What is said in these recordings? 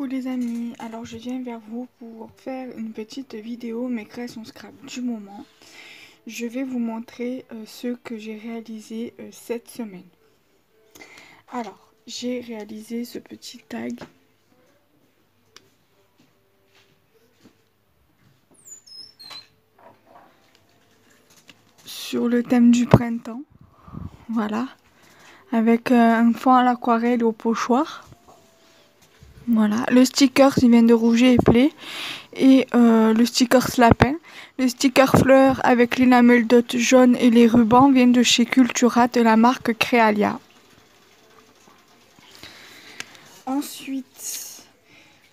Coucou les amis, alors je viens vers vous pour faire une petite vidéo mes créations scrap du moment. Je vais vous montrer ce que j'ai réalisé cette semaine. Alors, j'ai réalisé ce petit tag sur le thème du printemps, voilà, avec un fond à l'aquarelle au pochoir. Voilà, le sticker il vient de Rouget et Play et le sticker lapin. Le sticker fleur avec l'enamel dot jaune et les rubans viennent de chez Cultura de la marque Créalia. Ensuite,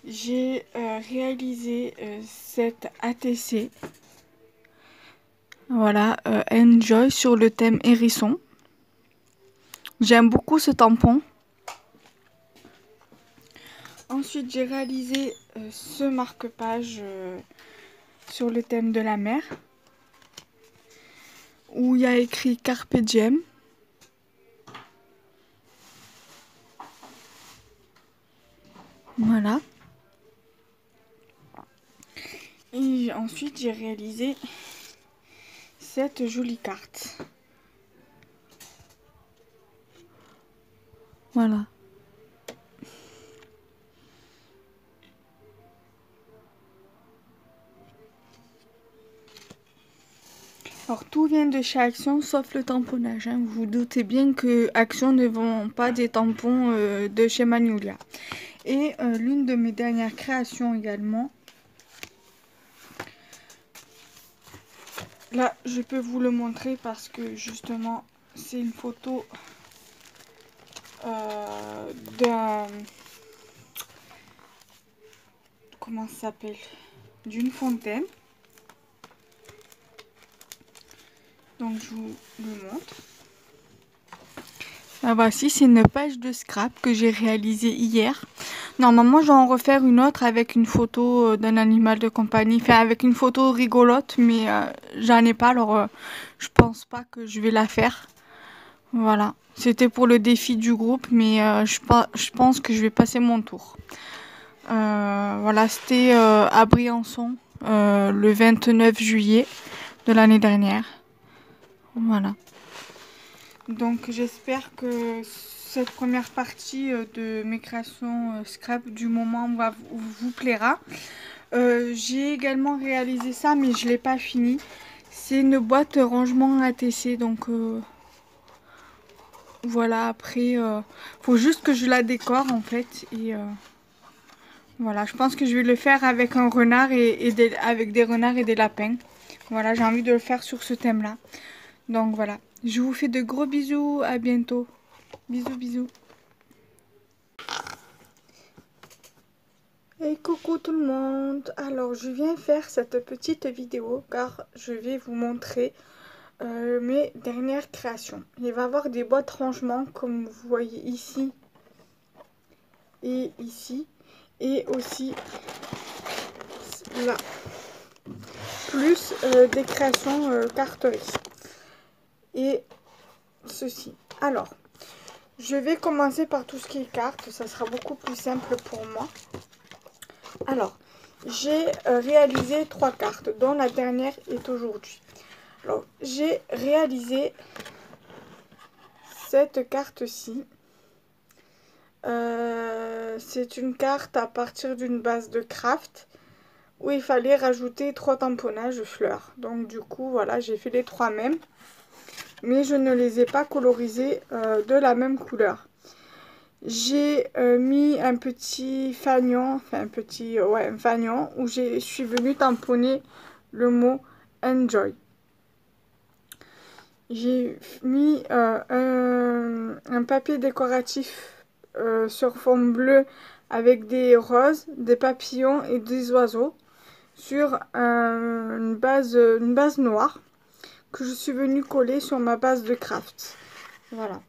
j'ai réalisé cette ATC. Voilà, Enjoy sur le thème hérisson. J'aime beaucoup ce tampon. Ensuite, j'ai réalisé ce marque-page sur le thème de la mer, où il y a écrit Carpe Diem. Voilà. Et ensuite, j'ai réalisé cette jolie carte. Voilà. Alors tout vient de chez Action sauf le tamponnage. Hein. Vous vous doutez bien que Action ne vend pas des tampons de chez Magnolia. Et l'une de mes dernières créations également. Là, je peux vous le montrer parce que justement, c'est une photo d'un... Comment ça s'appelle? D'une fontaine. Donc je vous le montre. Ah voici, c'est une page de scrap que j'ai réalisée hier. Normalement, je vais en refaire une autre avec une photo d'un animal de compagnie. Enfin, avec une photo rigolote, mais j'en ai pas, alors je pense pas que je vais la faire. Voilà, c'était pour le défi du groupe, mais je pense que je vais passer mon tour. Voilà, c'était à Briançon, le 29 juillet de l'année dernière. Voilà. Donc j'espère que cette première partie de mes créations scrap du moment vous plaira. J'ai également réalisé ça, mais je ne l'ai pas fini. C'est une boîte rangement ATC, donc voilà, après faut juste que je la décore en fait. Et voilà, je pense que je vais le faire avec un renard avec des renards et des lapins. Voilà, j'ai envie de le faire sur ce thème-là. Donc voilà, je vous fais de gros bisous, à bientôt. Bisous, bisous. Et coucou tout le monde. Alors je viens faire cette petite vidéo car je vais vous montrer mes dernières créations. Il va y avoir des boîtes rangement comme vous voyez ici et ici. Et aussi là. Plus des créations carteries. Et ceci. Alors, je vais commencer par tout ce qui est cartes. Ça sera beaucoup plus simple pour moi. Alors, j'ai réalisé 3 cartes, dont la dernière est aujourd'hui. Alors, j'ai réalisé cette carte-ci. C'est une carte à partir d'une base de craft où il fallait rajouter 3 tamponnages fleurs. Donc, du coup, voilà, j'ai fait les 3 mêmes. Mais je ne les ai pas colorisés de la même couleur. J'ai mis un petit fanion, enfin un fanion où je suis venue tamponner le mot Enjoy. J'ai mis un papier décoratif sur fond bleu avec des roses, des papillons et des oiseaux sur une base noire que je suis venue coller sur ma base de craft. Voilà.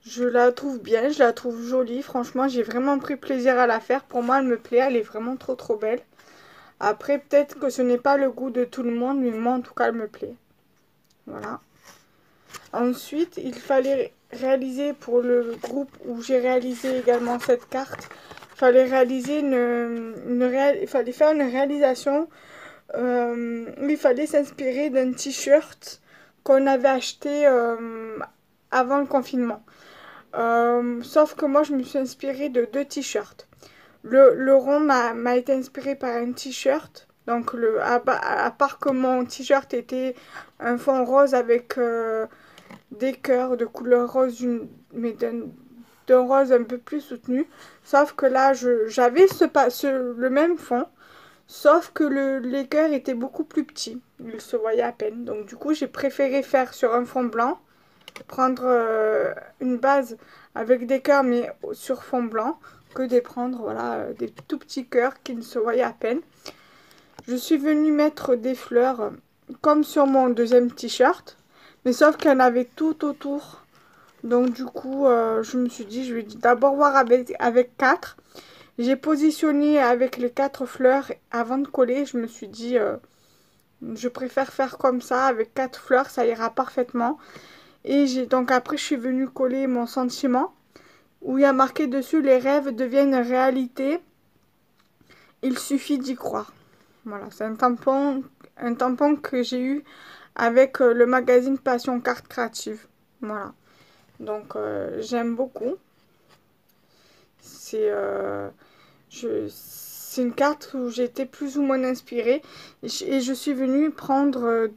Je la trouve bien, je la trouve jolie. Franchement, j'ai vraiment pris plaisir à la faire. Pour moi, elle me plaît. Elle est vraiment trop belle. Après, peut-être que ce n'est pas le goût de tout le monde, mais moi, en tout cas, elle me plaît. Voilà. Ensuite, il fallait réaliser pour le groupe où j'ai réalisé également cette carte, il fallait réaliser il fallait faire une réalisation où il fallait s'inspirer d'un t-shirt qu'on avait acheté avant le confinement. Sauf que moi, je me suis inspirée de deux t-shirts. Le rond m'a été inspiré par un t-shirt. Donc, à part que mon t-shirt était un fond rose avec des cœurs de couleur rose, mais d'un rose un peu plus soutenu. Sauf que là, j'avais le même fond, sauf que les cœurs étaient beaucoup plus petits. Ils se voyaient à peine. Donc, du coup, j'ai préféré faire sur un fond blanc, prendre une base avec des cœurs, mais sur fond blanc, que de prendre voilà, des tout petits cœurs qui ne se voyaient à peine. Je suis venue mettre des fleurs comme sur mon deuxième t-shirt, mais sauf qu'il y en avait tout autour. Donc du coup, je me suis dit, je vais d'abord voir avec 4. J'ai positionné avec les 4 fleurs avant de coller. Je me suis dit, je préfère faire comme ça, avec 4 fleurs, ça ira parfaitement. Et donc après, je suis venue coller mon sentiment, où il y a marqué dessus, les rêves deviennent réalité. Il suffit d'y croire. Voilà, c'est un tampon que j'ai eu avec le magazine Passion Carte Créative. Voilà. Donc j'aime beaucoup. C'est une carte où j'étais plus ou moins inspirée. Et je suis venue prendre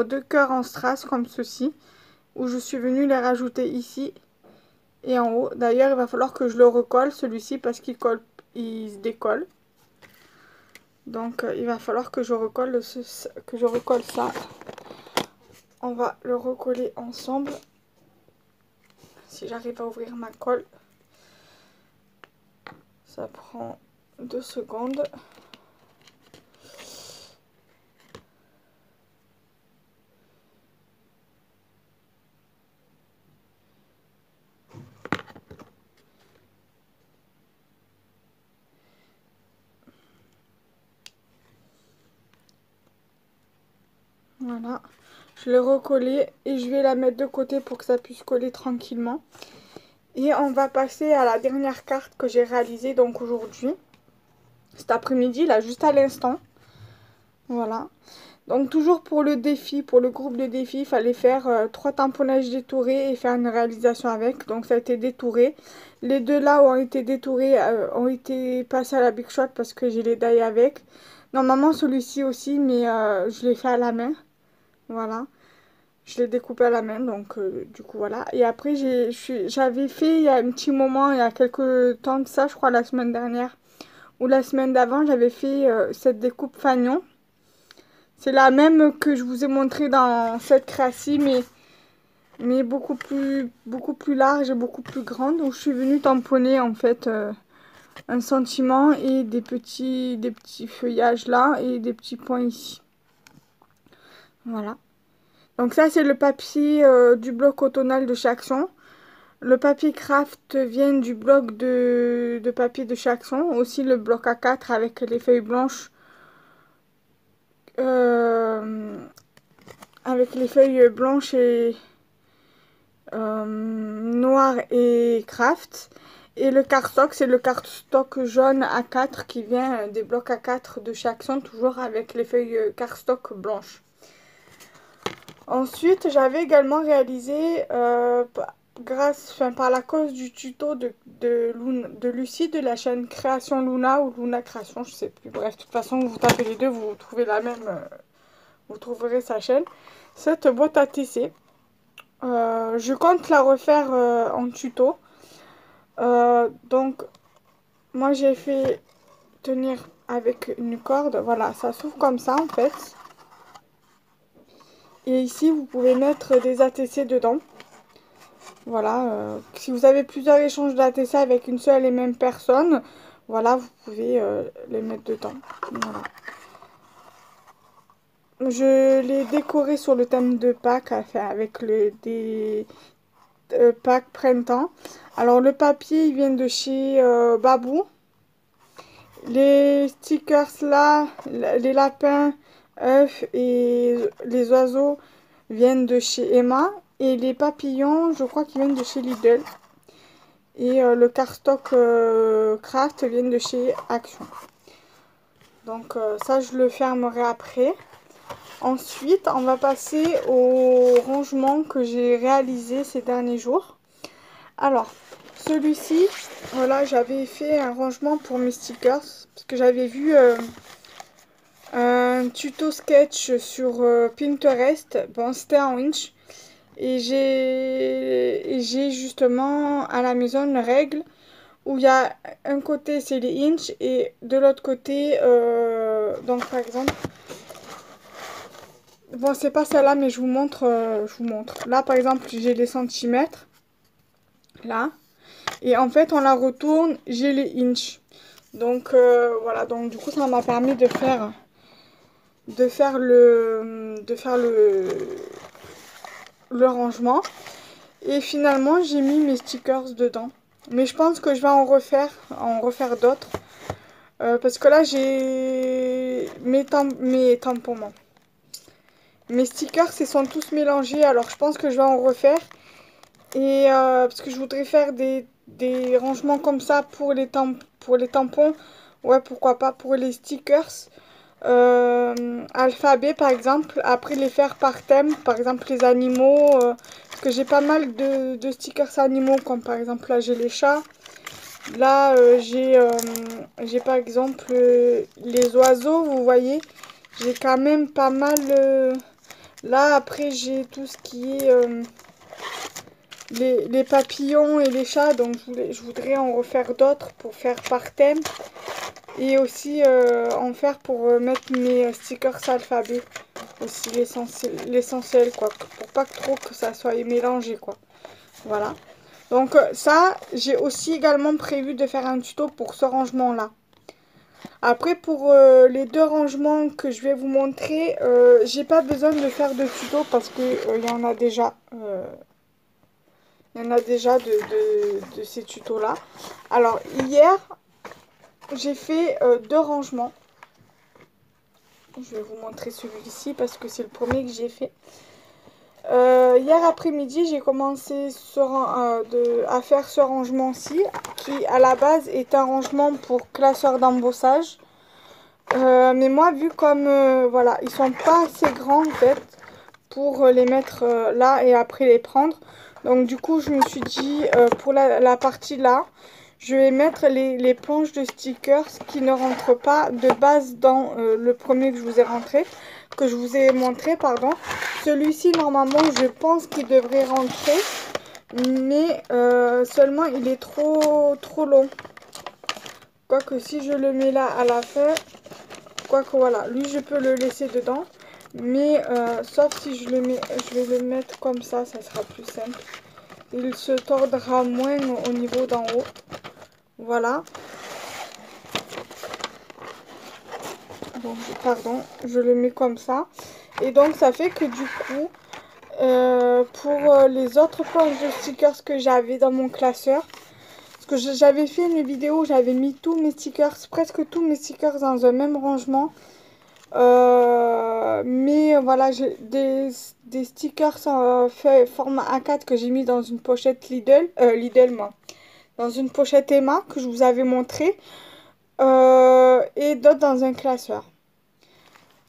deux cœurs en strass comme ceci. Où je suis venue les rajouter ici et en haut. D'ailleurs, il va falloir que je le recolle celui-ci parce qu'il se décolle. Donc il va falloir que je recolle ça. On va le recoller ensemble. Si j'arrive à ouvrir ma colle. Ça prend 2 secondes. Voilà, je l'ai recollé et je vais la mettre de côté pour que ça puisse coller tranquillement. Et on va passer à la dernière carte que j'ai réalisée donc aujourd'hui, cet après-midi, là, juste à l'instant. Voilà. Donc toujours pour le défi, pour le groupe de défi, il fallait faire 3 tamponnages détourés et faire une réalisation avec. Donc ça a été détouré. Les deux là ont été détourés, ont été passés à la Big Shot parce que j'ai les die avec. Normalement celui-ci aussi, mais je l'ai fait à la main. Voilà. Je l'ai découpé à la main, donc du coup voilà. Et après j'avais fait il y a un petit moment, il y a quelques temps de ça, je crois la semaine dernière. Ou la semaine d'avant, j'avais fait cette découpe fanion. C'est la même que je vous ai montré dans cette créatie, mais beaucoup plus large et beaucoup plus grande. Où je suis venue tamponner en fait un sentiment et des petits feuillages là et des petits points ici. Voilà. Donc ça c'est le papier du bloc automnal de chez Action. Le papier craft vient du bloc de papier de chez Action. Aussi le bloc A4 avec les feuilles blanches. Avec les feuilles blanches et noires et craft. Et le cardstock, c'est le cardstock jaune A4 qui vient des blocs A4 de chez Action, toujours avec les feuilles cardstock blanches. Ensuite, j'avais également réalisé, par la cause du tuto de Lucie de la chaîne Création Luna ou Luna Création, je sais plus. Bref, de toute façon, vous tapez les deux, vous trouvez la même, vous trouverez sa chaîne. Cette boîte à tisser, je compte la refaire en tuto. Donc, moi j'ai fait tenir avec une corde. Voilà, ça s'ouvre comme ça en fait. Et ici, vous pouvez mettre des ATC dedans. Voilà, si vous avez plusieurs échanges d'ATC avec une seule et même personne, voilà, vous pouvez les mettre dedans. Voilà. Je l'ai décoré sur le thème de Pâques, enfin, avec des Pâques printemps. Alors, le papier, il vient de chez Babou. Les stickers là, les lapins, œufs et les oiseaux viennent de chez Emma. Et les papillons, je crois qu'ils viennent de chez Lidl. Et le cardstock craft vient de chez Action. Donc ça, je le fermerai après. Ensuite, on va passer au rangement que j'ai réalisé ces derniers jours. Alors, celui-ci, voilà, j'avais fait un rangement pour mes stickers. Parce que j'avais vu un tuto sketch sur Pinterest. Bon, c'était en Winch. Et j'ai justement à la maison une règle où il y a un côté c'est les inches et de l'autre côté, donc par exemple, bon c'est pas celle-là mais je vous montre, Là par exemple j'ai les centimètres, là, et en fait on la retourne, j'ai les inches. Donc voilà, donc du coup ça m'a permis de faire le rangement. Et finalement, j'ai mis mes stickers dedans. Mais je pense que je vais en refaire d'autres. Parce que là, j'ai mes tampons. Non. Mes stickers, ils sont tous mélangés. Alors, je pense que je vais en refaire. Et parce que je voudrais faire des rangements comme ça pour les tampons. Ouais, pourquoi pas pour les stickers. Alphabet par exemple, après les faire par thème, par exemple les animaux, parce que j'ai pas mal de stickers animaux, comme par exemple là j'ai les chats, là j'ai par exemple les oiseaux, vous voyez, j'ai quand même pas mal, là après j'ai tout ce qui est les papillons et les chats, donc je voudrais en refaire d'autres pour faire par thème. Et aussi en faire pour mettre mes stickers alphabet. Aussi l'essentiel quoi. Pour pas trop que ça soit mélangé quoi. Voilà. Donc ça, j'ai aussi également prévu de faire un tuto pour ce rangement là. Après pour les deux rangements que je vais vous montrer, j'ai pas besoin de faire de tuto parce que il y en a déjà. Il y en a déjà de ces tutos là. Alors hier, j'ai fait deux rangements. Je vais vous montrer celui-ci parce que c'est le premier que j'ai fait. Hier après-midi, j'ai commencé à faire ce rangement-ci, qui à la base est un rangement pour classeur d'embossage. Mais moi, vu comme voilà, ils sont pas assez grands en fait pour les mettre là et après les prendre. Donc du coup, je me suis dit pour la partie là, je vais mettre les planches de stickers qui ne rentrent pas de base dans le premier que je vous ai montré, pardon. Celui-ci, normalement, je pense qu'il devrait rentrer, mais seulement il est trop long. Quoique si je le mets là à la fin, quoique voilà, lui je peux le laisser dedans. Mais sauf si je vais le mettre comme ça sera plus simple. Il se tordra moins au niveau d'en haut. Voilà. Donc, pardon, je le mets comme ça. Et donc ça fait que du coup, pour les autres planches de stickers que j'avais dans mon classeur, parce que j'avais fait une vidéo où j'avais mis tous mes stickers, presque tous mes stickers dans un même rangement. Mais voilà, j'ai des stickers fait format A4 que j'ai mis dans une pochette Lidl moi, dans une pochette Emma que je vous avais montré, et d'autres dans un classeur.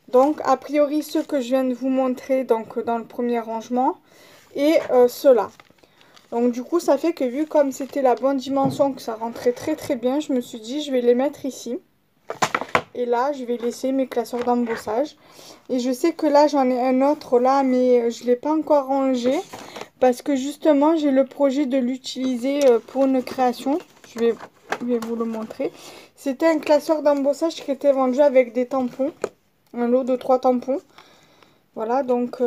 Donc a priori ceux que je viens de vous montrer donc dans le premier rangement et ceux-là. Donc du coup ça fait que vu comme c'était la bonne dimension, que ça rentrait très bien, je me suis dit je vais les mettre ici. Et là, je vais laisser mes classeurs d'embossage. Et je sais que là, j'en ai un autre là, mais je ne l'ai pas encore rangé. Parce que justement, j'ai le projet de l'utiliser pour une création. Je vais vous le montrer. C'était un classeur d'embossage qui était vendu avec des tampons. Un lot de 3 tampons. Voilà, donc...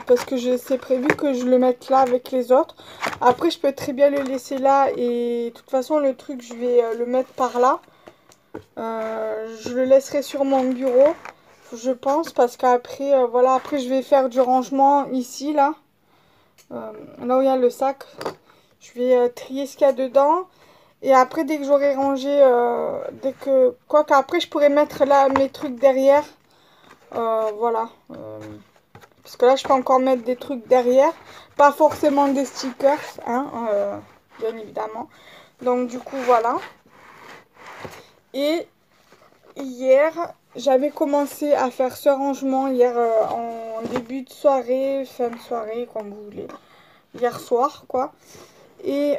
parce que c'est prévu que je le mette là avec les autres. Après je peux très bien le laisser là et de toute façon le truc je vais le mettre par là. Je le laisserai sur mon bureau je pense parce qu'après voilà, après je vais faire du rangement ici là. Là où il y a le sac. Je vais trier ce qu'il y a dedans. Et après dès que j'aurai rangé, quoi qu'après je pourrais mettre là mes trucs derrière. Voilà. Parce que là, je peux encore mettre des trucs derrière. pas forcément des stickers, hein, bien évidemment. Donc du coup voilà. Et hier, j'avais commencé à faire ce rangement hier en début de soirée, fin de soirée, comme vous voulez. Hier soir, quoi. Et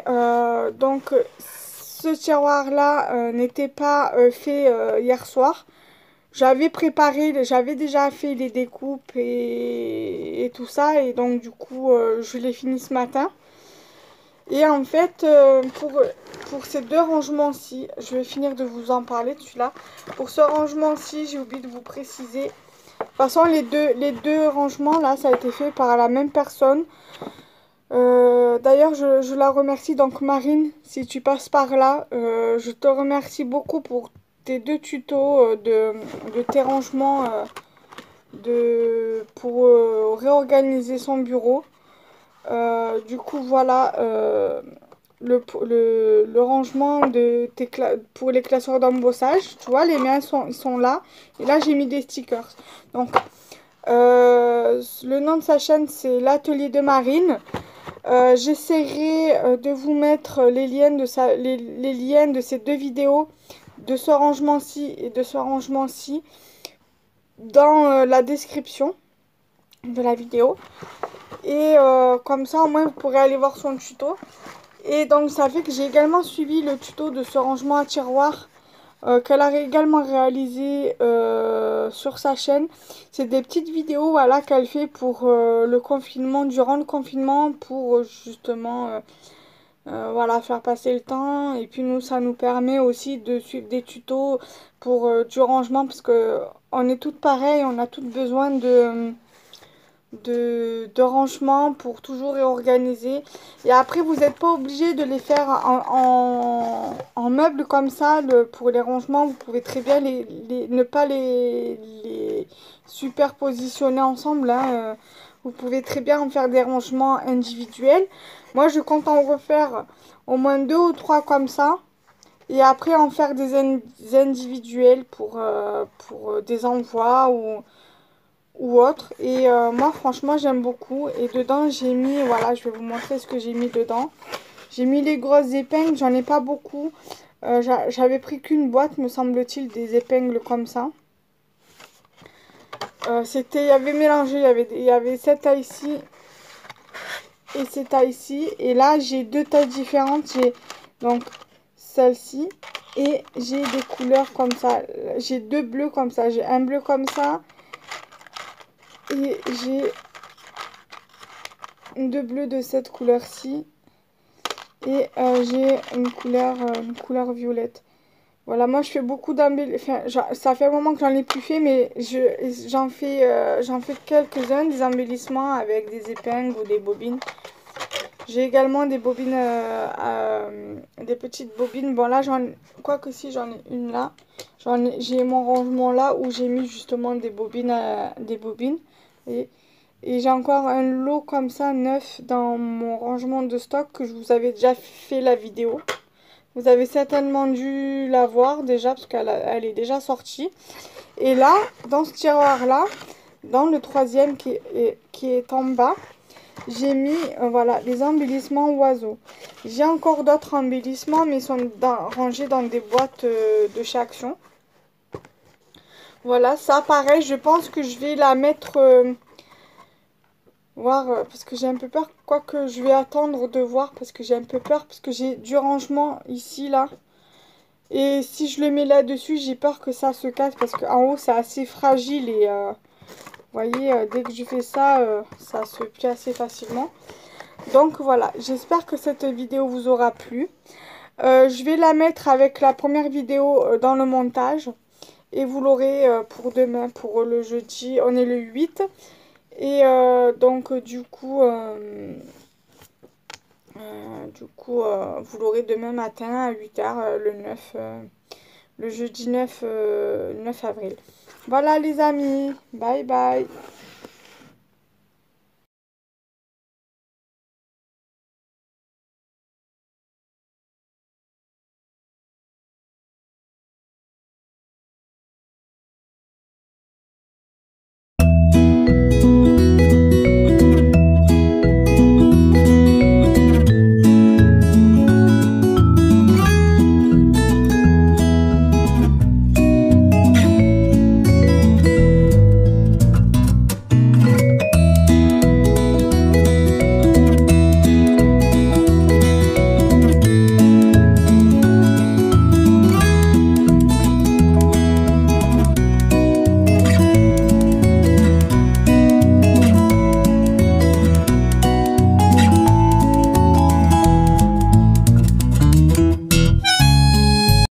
donc, ce tiroir-là n'était pas fait hier soir. J'avais préparé, j'avais déjà fait les découpes et tout ça. Et donc, du coup, je l'ai fini ce matin. Et en fait, pour ces deux rangements-ci, je vais finir de vous en parler de celui-là. Pour ce rangement-ci, j'ai oublié de vous préciser. De toute façon, les deux rangements, là, ça a été fait par la même personne. D'ailleurs, je la remercie. Donc, Marine, si tu passes par là, je te remercie beaucoup pour tes deux tutos de tes rangements pour réorganiser son bureau. Du coup, voilà le rangement pour les classeurs d'embossage. Tu vois, les miens ils sont là. Et là, j'ai mis des stickers. Donc, le nom de sa chaîne, c'est l'Atelier de Marine. J'essaierai de vous mettre les liens les liens de ces deux vidéos, de ce rangement-ci et de ce rangement-ci, dans la description de la vidéo. Et comme ça, au moins, vous pourrez aller voir son tuto. Et donc, ça fait que j'ai également suivi le tuto de ce rangement à tiroir qu'elle a également réalisé sur sa chaîne. C'est des petites vidéos voilà, qu'elle fait pour le confinement, durant le confinement, pour justement voilà, faire passer le temps. Et puis nous, ça nous permet aussi de suivre des tutos pour du rangement, parce que on est toutes pareilles, on a toutes besoin de rangement pour toujours réorganiser. Et après, vous n'êtes pas obligé de les faire en meubles comme ça. Pour les rangements, vous pouvez très bien ne pas les superpositionner ensemble, hein. Vous pouvez très bien en faire des rangements individuels. Moi, je compte en refaire au moins 2 ou 3 comme ça. Et après, en faire des individuels pour des envois ou autre. Et moi franchement j'aime beaucoup. Et dedans j'ai mis, voilà, je vais vous montrer ce que j'ai mis dedans. J'ai mis les grosses épingles, j'en ai pas beaucoup. J'avais pris qu'une boîte, me semble-t-il, des épingles comme ça. Il y avait mélangé, il y avait cette taille-ci et cette taille-ci. Et là j'ai deux tailles différentes. J'ai donc celle-ci et j'ai des couleurs comme ça. J'ai deux bleus comme ça. J'ai un bleu comme ça. Et j'ai deux bleus de cette couleur-ci. Et j'ai une couleur violette. Voilà, moi je fais beaucoup d'embellissement. Enfin, ça fait un moment que j'en ai plus fait, mais j'en fais quelques-uns, des embellissements avec des épingles ou des bobines. J'ai également des bobines, des petites bobines. Bon là, quoique si j'en ai une là. J'ai mon rangement là où j'ai mis justement des bobines. Et j'ai encore un lot comme ça neuf dans mon rangement de stock que je vous avais déjà fait la vidéo. Vous avez certainement dû la voir déjà parce qu'elle est déjà sortie. Et là, dans ce tiroir là, dans le troisième qui est en bas, j'ai mis voilà, les embellissements oiseaux. J'ai encore d'autres embellissements mais ils sont rangés dans des boîtes de chez Action. Voilà, ça pareil, je pense que je vais la mettre... voir parce que j'ai un peu peur, quoique je vais attendre de voir parce que j'ai un peu peur parce que j'ai du rangement ici là et si je le mets là dessus j'ai peur que ça se casse parce qu'en haut c'est assez fragile et vous voyez dès que je fais ça ça se plie assez facilement. Donc voilà, j'espère que cette vidéo vous aura plu. Je vais la mettre avec la première vidéo dans le montage et vous l'aurez pour demain, pour le jeudi, on est le 8. Et donc du coup vous l'aurez demain matin à 8h le jeudi 9 avril. Voilà les amis, bye bye.